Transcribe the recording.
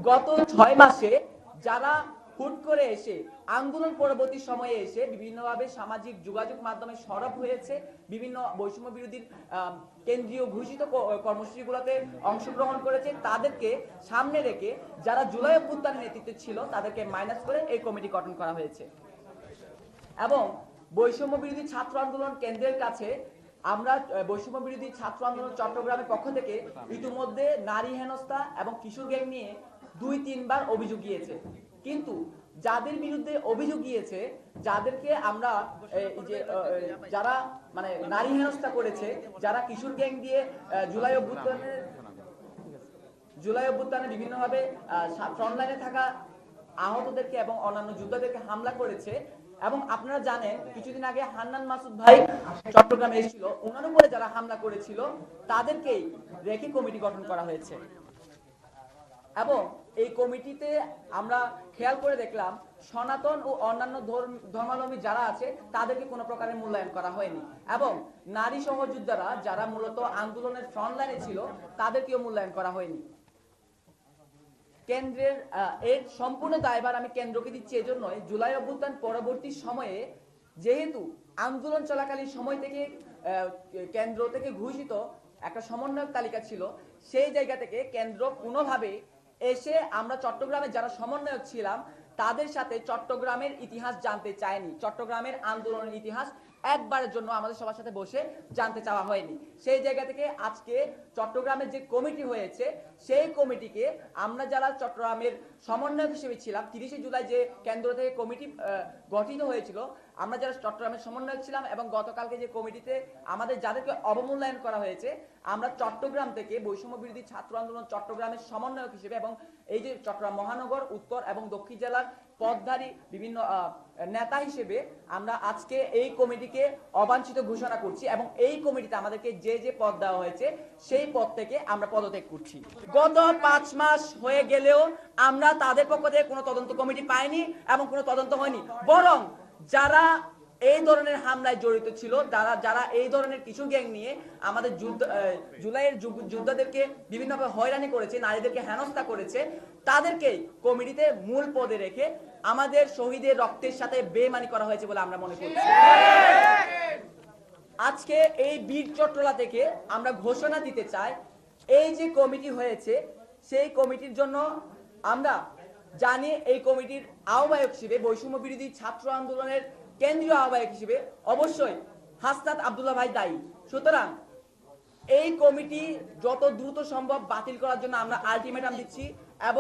গত 6 মাসে যারা হুট করে এসে আন্দোলন পরবর্তী সময়ে এসে বিভিন্নভাবে সামাজিক যোগাযোগ মাধ্যমে সরব হয়েছে, বিভিন্ন বৈষম্য বিরোধী কেন্দ্রীয় ঘোষিত কর্মসূচিগুলোতে অংশগ্রহণ করেছে, তাদেরকে সামনে রেখে যারা জুলাই অভ্যুত্থানের নেতৃত্বে ছিল তাদেরকে মাইনাস করে এই কমিটি গঠন করা হয়েছে। এবং বৈষম্য বিরোধী ছাত্র আন্দোলন কেন্দ্রের কাছে আমরা বৈষম্য বিরোধী ছাত্র আন্দোলন চট্টগ্রামের পক্ষ থেকে ইতিমধ্যে নারী হেনস্থা এবং কিশোর গ্যাং নিয়ে 2-3 বার অভিযোগ গিয়েছে। কিন্তু যাদের বিরুদ্ধে অভিযোগ গিয়েছে, যাদেরকে আমরা যারা মানে নারী হেনস্থা করেছে, যারা কিশোর গ্যাং দিয়ে জুলাই অভ্যুত্থানে বিভিন্নভাবে ফ্রন্টলাইনে থাকা আহতদেরকে এবং অন্যান্য যোদ্ধাদেরকে হামলা করেছে, এবং আপনারা জানেন কিছুদিন আগে হান্নান মাসুদ ভাই চট্টগ্রামে এসেছিল, ওনার উপরে যারা হামলা করেছিল তাদেরকেই রেখে কমিটি গঠন করা হয়েছে। এবং এই কমিটিতে আমরা খেয়াল করে দেখলাম সনাতন ও অন্যান্য ধর্মাবলম্বী যারা আছে তাদেরকে কোনো প্রকারের মূল্যায়ন করা হয়নি, এবং নারী সহযোদ্ধারা যারা মূলত আন্দোলনের ফ্রন্টলাইনে ছিল তাদেরকেও মূল্যায়ন করা হয়নি। কেন্দ্রের এর সম্পূর্ণ দায়ভার আমি কেন্দ্রকে দিচ্ছি এজন্যই, জুলাই অভ্যুত্থান পরবর্তী সময়ে যেহেতু আন্দোলন চলাকালীন সময় থেকে কেন্দ্র থেকে ঘোষিত একটা সমন্বয়ক তালিকা ছিল, সেই জায়গা থেকে কেন্দ্র কোনোভাবে এসে আমরা চট্টগ্রামে যারা সমন্বয়ক ছিলাম তাদের সাথে চট্টগ্রামের ইতিহাস জানতে চায়নি, চট্টগ্রামের আন্দোলনের ইতিহাস একবারের জন্য আমাদের সবার সাথে বসে জানতে চাওয়া হয়নি। সেই জায়গা থেকে আজকে চট্টগ্রামের যে কমিটি হয়েছে সেই কমিটিকে আমরা যারা চট্টগ্রামের সমন্বয়ক হিসেবে ছিলাম, 30শে জুলাই যে কেন্দ্র থেকে কমিটি গঠিত হয়েছিল, আমরা যারা চট্টগ্রামের সমন্বয়ক ছিলাম এবং গতকালকে যে কমিটিতে আমাদের যাদেরকে অবমূল্যায়ন করা হয়েছে, আমরা চট্টগ্রাম থেকে বৈষম্য বিরোধী ছাত্র আন্দোলন চট্টগ্রামের সমন্বয়ক হিসেবে এবং এই যে চট্টগ্রাম মহানগর, উত্তর এবং দক্ষিণ জেলার পদধারী বিভিন্ন নেতা হিসেবে আমরা আজকে এই কমিটিকে অবাঞ্ছিত ঘোষণা করছি, এবং এই কমিটিতে আমাদেরকে যে যে পদ দেওয়া হয়েছে সেই পদ থেকে আমরা পদত্যাগ করছি। গত 5 মাস হয়ে গেলেও আমরা তাদের পক্ষ থেকে কোনো তদন্ত কমিটি পাইনি এবং কোনো তদন্ত হয়নি, বরং যারা এই ধরনের হামলায় জড়িত ছিল, যারা এই ধরনের কিছু গ্যাং নিয়ে আমাদের জুলাইয়ের যোদ্ধাদেরকে বিভিন্নভাবে হয়রানি করেছে, নারীদেরকে হেনস্থা করেছে, তাদেরকে কমিটিতে মূল পদে রেখে আমাদের শহীদের রক্তের সাথে বেইমানি করা হয়েছে বলে আমরা মনে করছি। আজকে এই বীর চট্টলা থেকে আমরা ঘোষণা দিতে চাই, এই যে কমিটি হয়েছে সেই কমিটির জন্য আমরা জানি এই কমিটির আহ্বায়ক হিসেবে বৈষম্য বিরোধী ছাত্র আন্দোলনের কেন্দ্রীয় আহ্বায়ক হিসেবে অবশ্যই হাসনাত আব্দুল্লাহ ভাই দায়ী। সুতরাং এই কমিটি যত দ্রুত সম্ভব বাতিল করার জন্য আমরা আলটিমেটাম দিচ্ছি, এবং